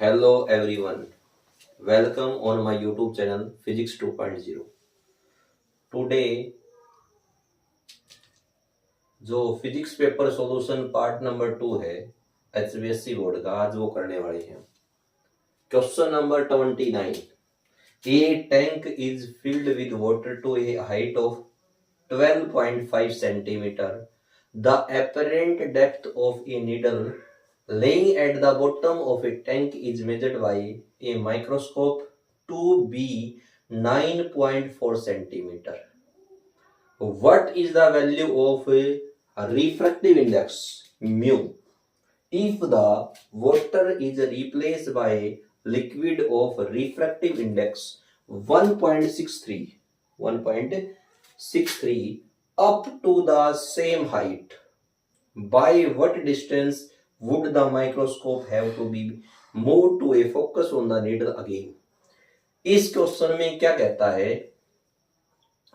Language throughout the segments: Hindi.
Hello everyone, welcome on my YouTube channel Physics 2.0. Today जो physics paper solution part number 2 है HBSC बोर्ड का, आज वो करने वाले हैं। Question number 29, a tank is filled with water to a height of 12.5 centimeter. The apparent depth of a needle laying at the bottom of a tank is measured by a microscope to be 9.4 centimeter. What is the value of a refractive index mu if the water is replaced by liquid of refractive index 1.63 up to the same height? By what distance would the microscope have to be moved to a focus on the needle again? इस क्वेश्चन में क्या कहता है,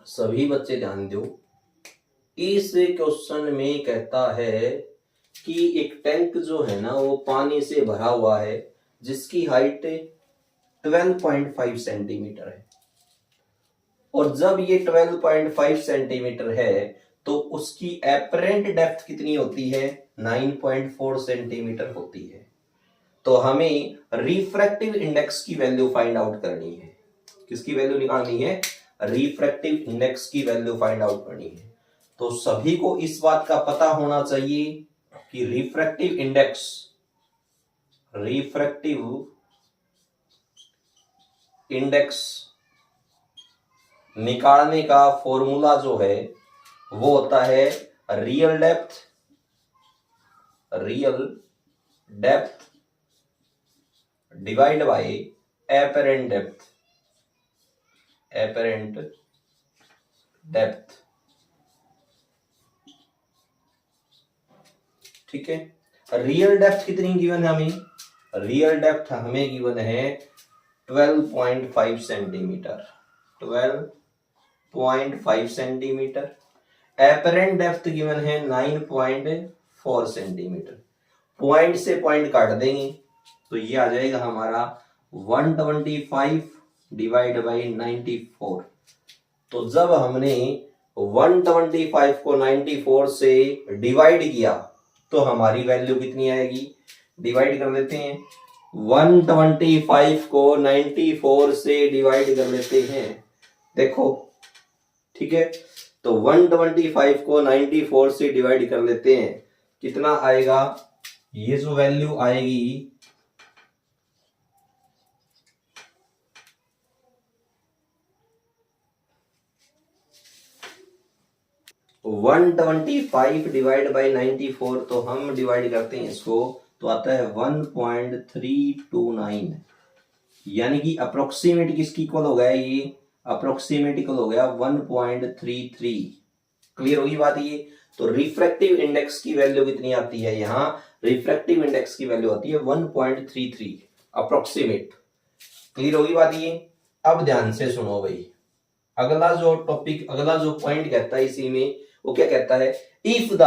सभी बच्चे ध्यान दो। इस क्वेश्चन में कहता है कि एक टैंक जो है ना वो पानी से भरा हुआ है जिसकी हाइट 12.5 सेंटीमीटर है, और जब ये 12.5 सेंटीमीटर है तो उसकी एपरेंट डेप्थ कितनी होती है? 9.4 सेंटीमीटर होती है। तो हमें रिफ्रैक्टिव इंडेक्स की वैल्यू फाइंड आउट करनी है। किसकी वैल्यू निकालनी है? रिफ्रैक्टिव इंडेक्स की वैल्यू फाइंड आउट करनी है। तो सभी को इस बात का पता होना चाहिए कि रिफ्रैक्टिव इंडेक्स निकालने का फॉर्मूला जो है वो होता है real depth divide by apparent depth. ठीक है, रियल डेप्थ कितनी गिवन है हमें? रियल डेप्थ हमें गिवन है 12.5 centimetre. 12.5 centimetre. Apparent depth given है 9.4 सेंटीमीटर। पॉइंट से पॉइंट काट देंगे तो ये आ जाएगा हमारा 125 डिवाइड बाई 94। तो जब हमने 125 को 94 से डिवाइड किया तो हमारी वैल्यू कितनी आएगी? डिवाइड कर लेते हैं, 125 को 94 से डिवाइड कर लेते हैं। देखो, ठीक है, तो 125 को 94 से डिवाइड कर लेते हैं, कितना आएगा? ये जो वैल्यू आएगी 125 डिवाइड बाई 94, तो हम डिवाइड करते हैं इसको तो आता है 1.329, यानी कि अप्रोक्सीमेट किसकी इक्वल हो गया? ये अप्रोक्सीमेट इक्वल हो गया 1.33। क्लियर होगी बात ये? तो रिफ्रैक्टिव इंडेक्स की वैल्यू कितनी आती है? यहाँ रिफ्रैक्टिव इंडेक्स की वैल्यू आती है 1.33 अप्रोक्सीमेट। क्लियर होगी बात ये? अब ध्यान से सुनो भाई, अगला जो पॉइंट कहता है इसी में, वो क्या कहता है? If the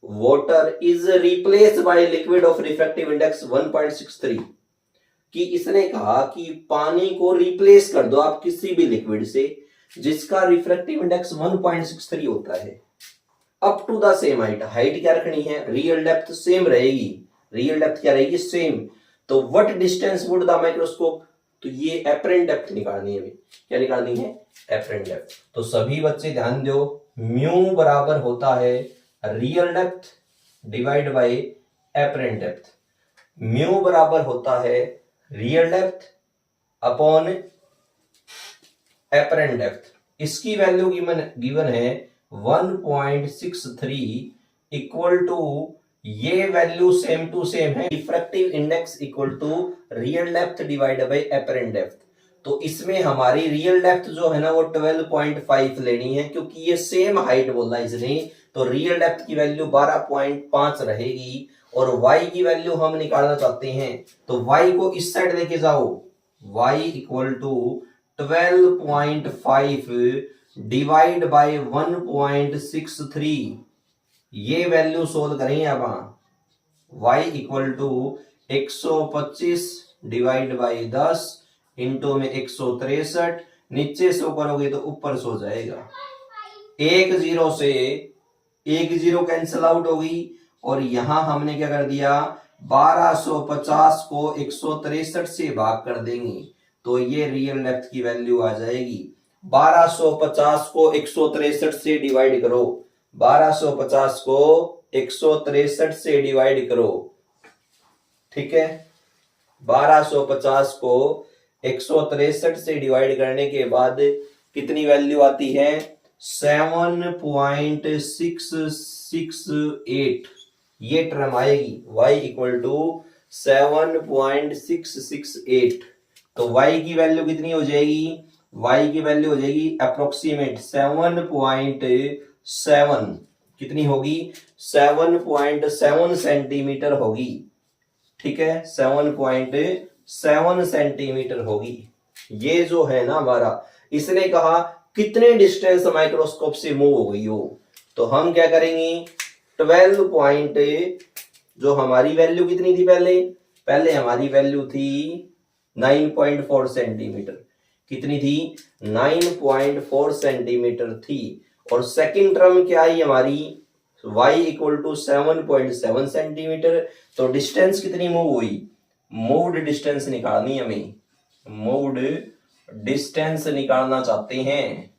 water is replace by liquid of refractive index 1.63, कि इसने कहा कि पानी को रिप्लेस कर दो आप किसी भी लिक्विड से जिसका रिफ्रैक्टिव इंडेक्स 1.63 होता है, up to the same height क्या रखनी है? रियल डेप्थ सेम रहेगी। रियल डेप्थ क्या रहेगी? सेम। तो what distance would the microscope? तो ये एपरेंट डेप्थ निकालनी है। क्या निकालनी है? Apparent depth. तो सभी बच्चे ध्यान दो, म्यू बराबर होता है real depth divide by apparent depth. Mu बराबर होता है real depth upon apparent depth. इसकी वैल्यू गिवन है 1.63 इक्वल टू, ये वैल्यू सेम टू सेम है, refractive index equal to real depth divide by apparent depth. तो इसमें हमारी रियल डेप्थ जो है ना वो 12.5 लेनी है, क्योंकि ये सेम हाइट बोला इसने, तो रियल डेप्थ की वैल्यू 12.5 रहेगी। और y की वैल्यू हम निकालना चाहते हैं तो y को इस साइड लेके जाओ, y equal to 12.5 divide by 1.63, ये वैल्यू सोल्व करेंगे। अब y equal to 125 divide by 10 into में 163, नीचे 100 करोगे तो ऊपर 100 जाएगा। एक जीरो से एक जीरो कैंसिल आउट होगी और यहां हमने क्या कर दिया, 1250 को 163 से भाग कर देंगे तो ये रियल लेंथ की वैल्यू आ जाएगी। 1250 को 163 से डिवाइड करो, 1250 को 163 से डिवाइड करो, ठीक है। 1250 को 163 से डिवाइड करने के बाद कितनी वैल्यू आती है, 7.668 ये टर्म आएगी। y इक्वल टू 7.668, तो y की वैल्यू कितनी हो जाएगी, y की वैल्यू हो जाएगी अप्रोक्सीमेट 7.7, कितनी होगी, 7.7 सेंटीमीटर होगी, ठीक है, 7.7 सेंटीमीटर होगी। ये जो है ना हमारा, इसने कहा कितने डिस्टेंस माइक्रोस्कोप से मूव हो गई हो, तो हम क्या करेंगे, 12 पॉइंट, जो हमारी वैल्यू कितनी थी, पहले हमारी वैल्यू थी 9.4 सेंटीमीटर, कितनी थी, 9.4 सेंटीमीटर थी, और सेकंड टर्म क्या आई हमारी, y इक्वल टू 7.7 सेंटीमीटर, तो डिस्टेंस कितनी मूव हुई, मूव्ड डिस्टेंस निकालनी हमें, मूव्ड डिस्टेंस निकालना चाहते हैं,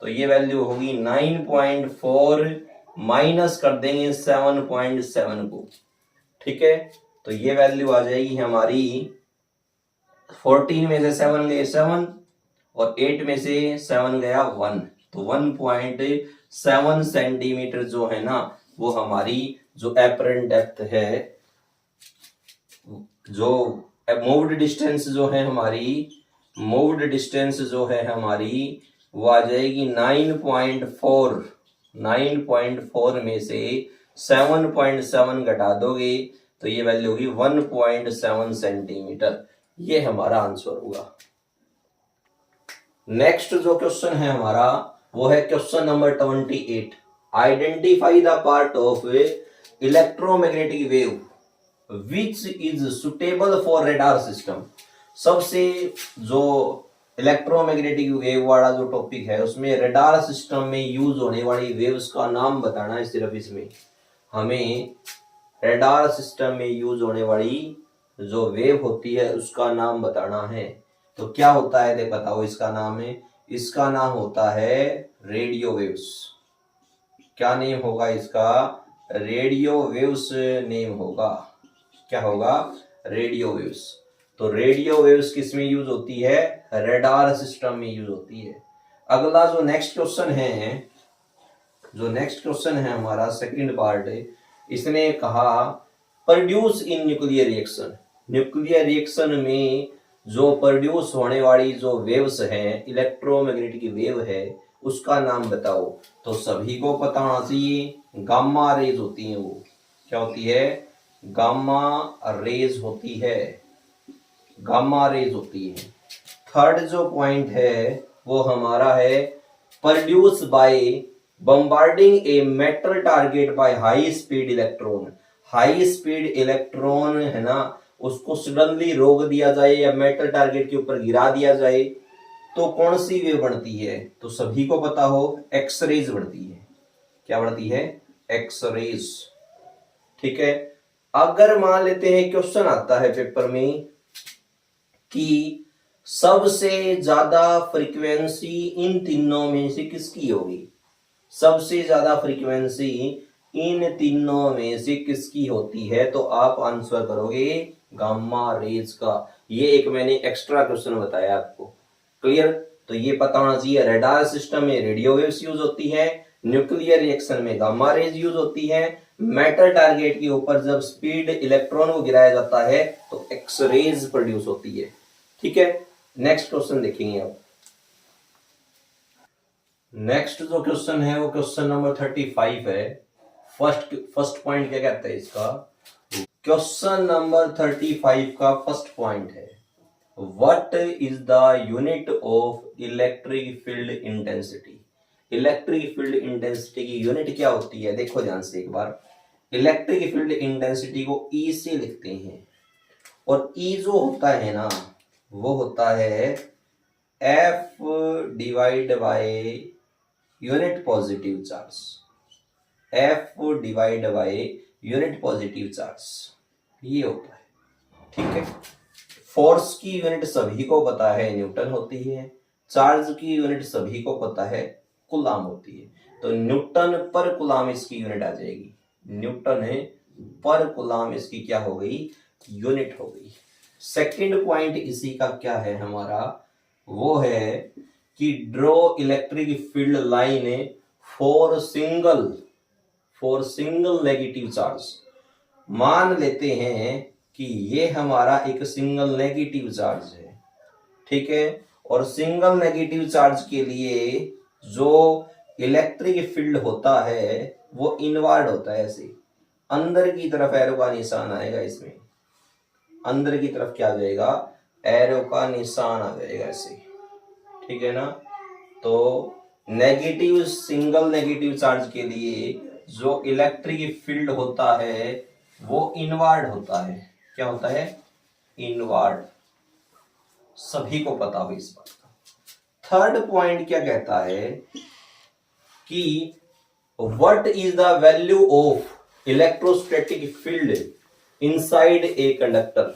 तो ये वैल्यू होगी 9.4 माइनस कर देंगे 7.7 को, ठीक है, तो ये वैल्यू आ जाएगी हमारी 14 में से 7 गए 7 और 8 में से 7 गया 1, तो 1.7 सेंटीमीटर जो है ना वो हमारी जो एपरेंट डेप्थ है, जो मूव्ड डिस्टेंस जो है हमारी, मूव्ड डिस्टेंस जो है हमारी वो आ जाएगी 9.4, 9.4 में से 7.7 घटा दोगे तो ये वैल्यू होगी 1.7 सेंटीमीटर। ये हमारा आंसर होगा। नेक्स्ट जो क्वेश्चन है हमारा वो है question number 28। Identify the part of electromagnetic wave which is suitable for radar system. सबसे जो इलेक्ट्रोमैग्नेटिक वेव वाला जो टॉपिक है उसमें रेडार सिस्टम में यूज होने वाली वेव्स का नाम बताना है। सिर्फ इसमें हमें रेडार सिस्टम में यूज होने वाली जो वेव होती है उसका नाम बताना है। तो क्या होता है दे बताओ, इसका नाम है, इसका नाम होता है रेडियो वेव्स। क्या नेम होगा इसका, रेडियो वेव्स नेम होगा। क्या होगा, रेडियो वेव्स। तो रेडियो वेव्स किस में यूज होती है, रेडार सिस्टम में यूज होती है। अगला जो नेक्स्ट क्वेश्चन है, जो नेक्स्ट क्वेश्चन है हमारा सेकंड पार्ट है, इसने कहा produce in nuclear reaction. Nuclear reaction में जो प्रोड्यूस होने वाली जो वेव्स हैं, इलेक्ट्रोमैग्नेटिक वेव है, उसका नाम बताओ। तो सभी को पता होना चाहिए, गामा रेज होती है। वो क्या होती है, गामा रेज होती है, गामा रेज होती है। थर्ड जो पॉइंट है वो हमारा है produce by bombarding a metal target by high speed electron. High speed electron है ना, उसको सडनली रोक दिया जाए या मेटल टारगेट के ऊपर गिरा दिया जाए तो कौन सी वेव बनती है। तो सभी को पता हो, एक्सरेज बढ़ती है। क्या बढ़ती है, एक्सरेज। ठीक है। अगर मान लेते हैं क्वेश्चन आता है पेपर में कि सबसे ज्यादा फ्रीक्वेंसी इन तीनों में से किसकी होगी, सबसे ज्यादा फ्रीक्वेंसी इन तीनों में से किसकी होती है, तो आप आंसर करोगे गामा रेज का। ये एक मैंने एक्स्ट्रा क्वेश्चन बताया आपको। क्लियर। तो ये पता होना चाहिए, रेडार सिस्टम में रेडियो वेव्स यूज होती है, न्यूक्लियर रिएक्शन में गामा रेज यूज होती है, मेटल टारगेट के ऊपर जब स्पीड इलेक्ट्रॉन को गिराया जाता है तो एक्स रेज प्रोड्यूस होती है। ठीक है। नेक्स्ट क्वेश्चन देखेंगे आप। नेक्स्ट जो क्वेश्चन है वो क्वेश्चन नंबर 35 है। फर्स्ट पॉइंट क्या कहता है इसका, क्वेश्चन नंबर 35 का फर्स्ट पॉइंट है what is the unit of electric field intensity. Electric field intensity की यूनिट क्या होती है, देखो ध्यान से एक बार। इलेक्ट्रिक फील्ड इंटेंसिटी को ई से लिखते हैं, और ई जो होता है ना वो होता है F divide by unit positive charge, F divide by unit positive charge, ये होता है। ठीक है, फोर्स की यूनिट सभी को पता है न्यूटन होती है, चार्ज की यूनिट सभी को पता है कूलाम होती है, तो न्यूटन पर कूलाम इसकी यूनिट आ जाएगी, न्यूटन है पर कूलाम इसकी क्या हो गई, यूनिट हो गई। सेकंड पॉइंट इसी का क्या है हमारा, वो है कि draw electric field line for single negative charge. मान लेते हैं कि ये हमारा एक सिंगल नेगेटिव चार्ज है, ठीक है, और सिंगल नेगेटिव चार्ज के लिए जो इलेक्ट्रिक फील्ड होता है वो इनवर्ड होता है, ऐसे अंदर की तरफ एरो का निशान आएगा, इसमें अंदर की तरफ क्या आ जाएगा, एरो का निशान आ जाएगा ऐसे, ठीक है ना। तो नेगेटिव सिंगल नेगेटिव चार्ज के लिए जो इलेक्ट्रिक फील्ड होता है वो इनवर्ड होता है, क्या होता है, इनवर्ड, सभी को पता हो इस बात का। थर्ड पॉइंट क्या कहता है कि what is the value of electrostatic field inside a conductor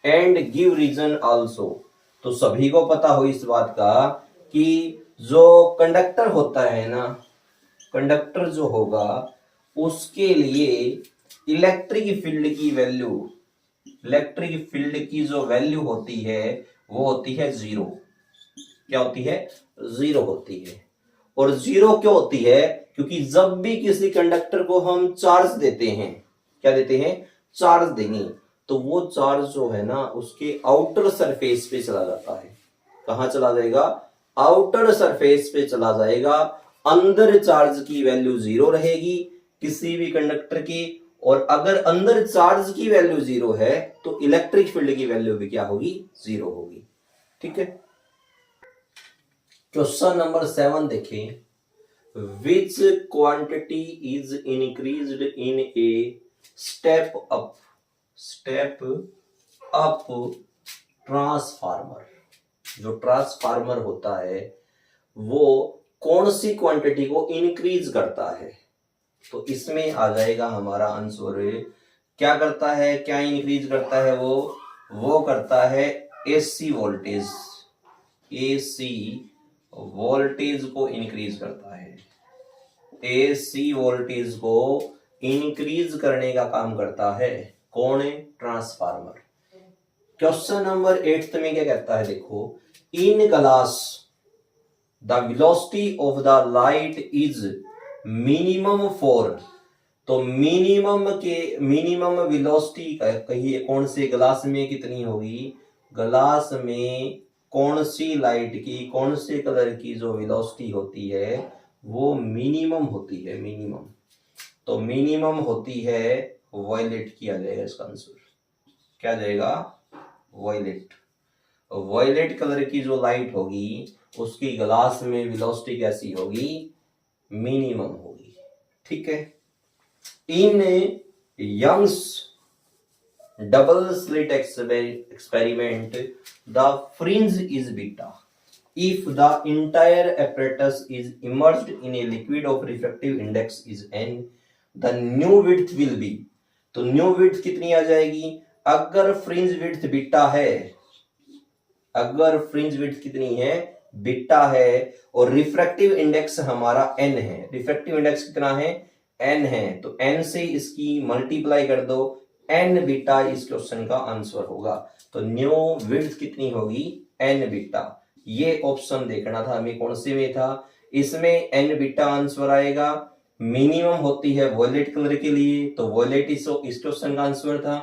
and give reason also. तो सभी को पता हो इस बात का कि जो कंडक्टर होता है ना, कंडक्टर जो होगा उसके लिए इलेक्ट्रिक फील्ड की वैल्यू, इलेक्ट्रिक फील्ड की जो वैल्यू होती है वो होती है जीरो, क्या होती है, जीरो होती है। और जीरो क्यों होती है, क्योंकि जब भी किसी कंडक्टर को हम चार्ज देते हैं, क्या देते हैं, चार्ज देंगे, तो वो चार्ज जो है ना उसके आउटर सरफेस पे चला जाता है, कहां चला जाएगा, आउटर सरफेस पे चला जाएगा। अंदर चार्ज की वैल्यू जीरो रहेगी किसी भी कंडक्टर की, और अगर अंदर चार्ज की वैल्यू जीरो है तो इलेक्ट्रिक फील्ड की वैल्यू भी क्या होगी, जीरो होगी। ठीक है, क्वेश्चन नंबर 7 देखें, विच quantity is increased in a step up transformer. जो ट्रांसफार्मर होता है वो कौन सी क्वांटिटी को इंक्रीज करता है, तो इसमें आ जाएगा हमारा आंसर, क्या करता है, क्या इंक्रीज करता है, वो करता है एसी वोल्टेज, एसी वोल्टेज को इंक्रीज करता है, एसी वोल्टेज को इंक्रीज करने का काम करता है कौन है, ट्रांसफार्मर। क्वेश्चन नंबर 8 में क्या कहता है, देखो, in glass the velocity of the light is minimum for. तो मिनिमम वेलोसिटी कहिए कौन से ग्लास में कितनी होगी, ग्लास में कौन सी लाइट की, कौन से कलर की जो वेलोसिटी होती है वो मिनिमम होती है, मिनिमम। तो मिनिमम होती है वॉयलेट, किया जाएगा इसका आंसर, क्या जाएगा, वॉयलेट। वॉयलेट कलर की जो लाइट होगी उसकी ग्लास में वेलोसिटी कैसी होगी, मिनिमम होगी। ठीक है, in Young's double slit experiment the fringe is beta if the entire apparatus is immersed in a liquid of refractive index is n, the new width will be। तो न्यू विड्थ कितनी आ जाएगी, अगर फ्रिंज विड्थ बीटा है, अगर फ्रिंज विड्थ कितनी है, बीटा है, और रिफ्रैक्टिव इंडेक्स हमारा n है, रिफ्रैक्टिव इंडेक्स कितना है, n है, तो n से इसकी मल्टीप्लाई कर दो, n बीटा इस क्वेश्चन का आंसर होगा। तो न्यू विड्थ कितनी होगी, n बीटा। ये ऑप्शन देखना था हमें कौन से में था, इसमें n बीटा आंसर आएगा। मिनिमम होती है वॉयलेट कलर के लिए, तो वॉयलेट इस क्वेश्चन का आंसर था।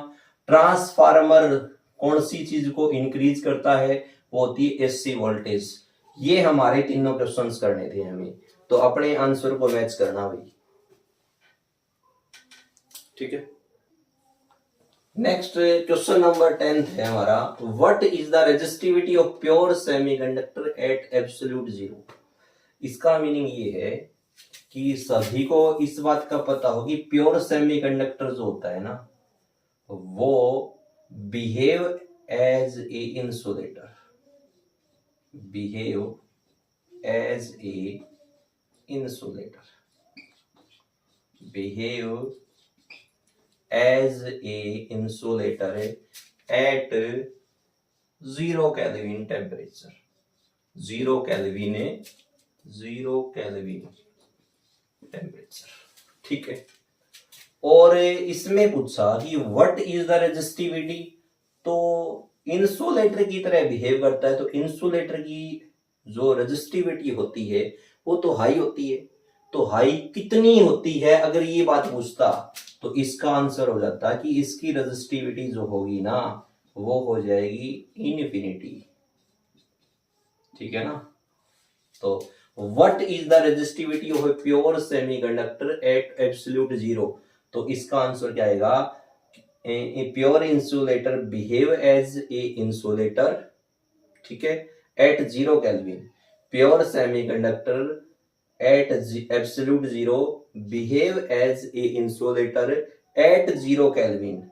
ट्रांसफार्मर कौन सी चीज को इंक्रीज करता है, वो होती है एसी वोल्टेज। ये हमारे तीनों क्वेश्चंस करने थे हमें, तो अपने आंसर को मैच करना भाई। ठीक है, नेक्स्ट क्वेश्चन नंबर 10 है हमारा, what is the resistivity of pure semiconductor at absolute zero. इसका मीनिंग ये है कि सभी को इस बात का पता हो कि प्योर सेमीकंडक्टर जो होता है ना वो behave as a insulator, behave as a insulator, behave as a insulator at 0 Kelvin temperature, 0 Kelvin temperature. ठीक है, और इसमें पूछा कि व्हाट इज द रेजिस्टिविटी, तो इंसुलेटर की तरह बिहेव करता है, तो इंसुलेटर की जो रेजिस्टिविटी होती है वो तो हाई होती है, तो हाई कितनी होती है अगर ये बात पूछता तो इसका आंसर हो जाता कि इसकी रेजिस्टिविटी जो होगी ना वो हो जाएगी इनफिनिटी। ठीक है ना, तो what is the resistivity of a pure semiconductor at absolute zero, तो इसका आंसर क्या आएगा, a pure insulator behave as a insulator, ठीक है, at 0 kelvin, pure semiconductor at absolute zero behave as a insulator at 0 kelvin,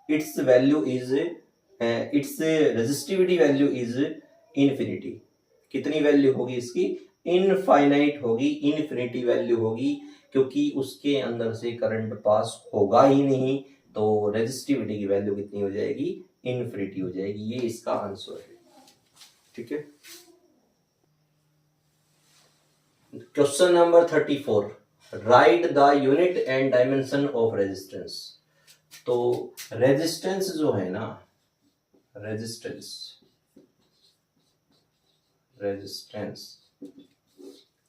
its value is its resistivity value is infinity. कितनी वैल्यू होगी इसकी, इनफाइनाइट होगी, इनफिनिटी वैल्यू होगी, क्योंकि उसके अंदर से करंट पास होगा ही नहीं, तो रेजिस्टिविटी की वैल्यू कितनी हो जाएगी, इनफिनिटी हो जाएगी। ये इसका आंसर है। ठीक है, question number 34, right the unit and dimension of resistance. तो रेजिस्टेंस जो है ना,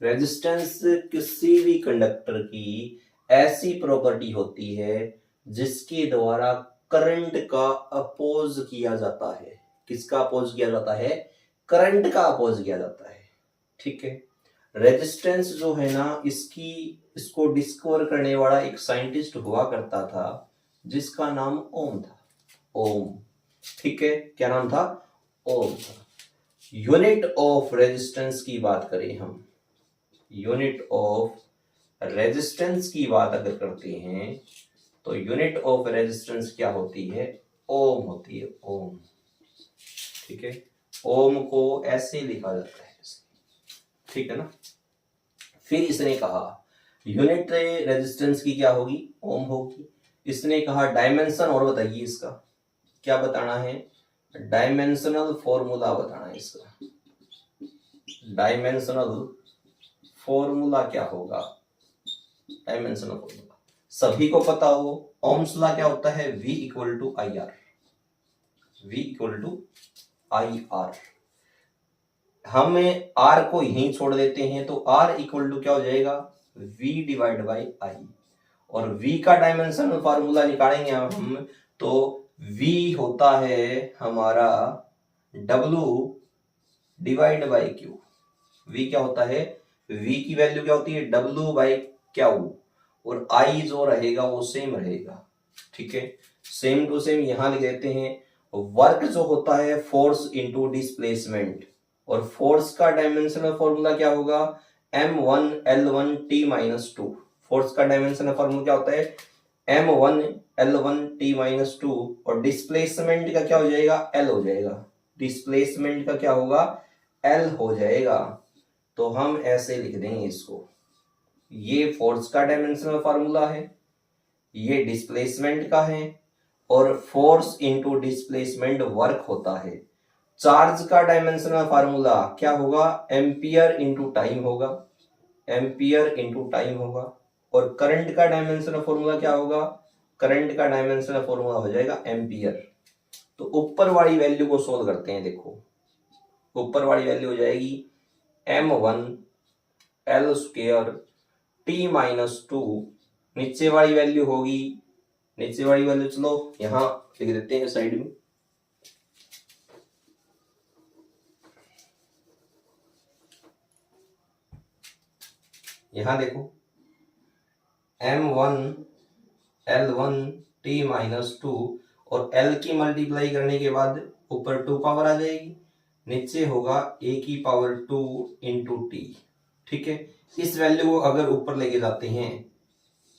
रेजिस्टेंस किसी भी कंडक्टर की ऐसी प्रॉपर्टी होती है जिसके द्वारा करंट का अपोज किया जाता है। किसका अपोज किया जाता है, करंट का अपोज किया जाता है। ठीक है, रेजिस्टेंस जो है ना, इसको डिस्कवर करने वाला एक साइंटिस्ट हुआ करता था जिसका नाम ओम था, ओम। ठीक है, क्या नाम था, ओम था। यूनिट ऑफ रेजिस्टेंस की बात करें हम, यूनिट ऑफ रेजिस्टेंस की बात अगर करते हैं तो यूनिट ऑफ रेजिस्टेंस क्या होती है, ओम होती है, ओम। ठीक है, ओम को ऐसे लिखा जाता है, ठीक है ना। फिर इसने कहा यूनिट रेजिस्टेंस की क्या होगी, ओम होगी। इसने कहा डायमेंशन, और बताइए इसका क्या बताना है, डायमेंशनल फॉर्मूला बताना है इसका। डायमेंशनल फॉर्मूला क्या होगा, डायमेंशनल फॉर्मूला सभी को पता हो, ओम्स लॉ क्या होता है, V equal to I R, V equal to I R. हम R को यहीं छोड़ देते हैं तो R इक्वल टू क्या हो जाएगा, V डिवाइड बाई आई, और V का डायमेंशनल फार्मूला निकालेंगे हम तो V होता है हमारा W divide by Q. V क्या होता है, V की वैल्यू क्या होती है, W बाई क्यू, और I जो रहेगा वो सेम रहेगा। ठीक है, सेम टू सेम यहां लिख देते हैं। वर्क जो होता है फोर्स इंटू डिस्प्लेसमेंट, और फोर्स का डायमेंशनल फॉर्मूला क्या होगा, M1 L1 T minus 2। Force का डायमेंशनल फॉर्मूला क्या होता है, M1 L1 T माइनस 2, और डिस्प्लेसमेंट का क्या हो जाएगा, L हो जाएगा। डिस्प्लेसमेंट का क्या होगा, L हो जाएगा। तो हम ऐसे लिख देंगे इसको, ये फोर्स का डायमेंशनल फार्मूला है, ये डिस्प्लेसमेंट का है, और फोर्स इंटू डिस्प्लेसमेंट वर्क होता है। चार्ज का डायमेंशनल फार्मूला क्या होगा, एम्पियर इंटू टाइम होगा, एम्पियर इंटू टाइम होगा। और करंट का डायमेंशनल फॉर्मूला क्या होगा, करंट का डायमेंशनल फॉर्मूला हो जाएगा एम्पियर। तो ऊपर वाली वैल्यू को सोल्व करते हैं, देखो ऊपर वाली वैल्यू हो जाएगी M1 L square T minus 2, नीचे वाली वैल्यू होगी, नीचे वाली वैल्यू चलो यहां लिख देते हैं साइड में, यहां देखो M1 L1 T माइनस 2, और L की मल्टीप्लाई करने के बाद ऊपर 2 पावर आ जाएगी, नीचे होगा A की पावर 2 इंटू T। ठीक है, इस वैल्यू को अगर ऊपर लेके जाते हैं,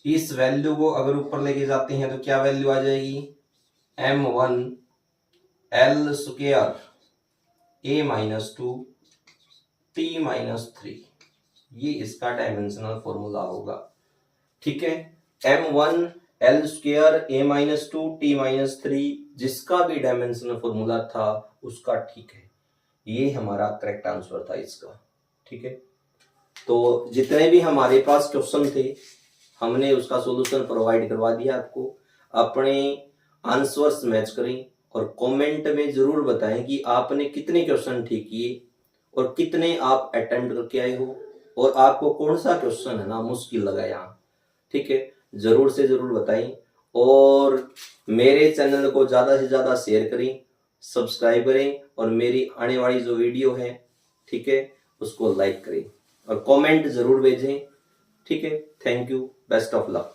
इस वैल्यू को अगर ऊपर लेके जाते हैं तो क्या वैल्यू आ जाएगी, m1 l square a minus 2 t minus 3, ये इसका डायमेंशनल फॉर्मूला होगा। ठीक है, m1 l square a minus 2 t minus 3 जिसका भी डायमेंशनल फॉर्मूला था उसका ठीक है, ये हमारा करेक्ट आंसर था इसका। ठीक है, तो जितने भी हमारे पास क्वेश्चन थे हमने उसका सॉल्यूशन प्रोवाइड करवा दिया आपको। अपने आंसर्स मैच करें और कमेंट में जरूर बताएं कि आपने कितने क्वेश्चन ठीक किए और कितने आप अटेम्प्ट करके आए हो और आपको कौन सा क्वेश्चन है ना मुश्किल लगा यहाँ। ठीक है, जरूर से जरूर बताएं और मेरे चैनल को ज्यादा से ज्यादा शेयर करें, सब्सक्राइब करें और मेरी आने वाली जो वीडियो है ठीक है उसको लाइक करें और कमेंट जरूर भेजें। ठीक है, thank you, best of luck.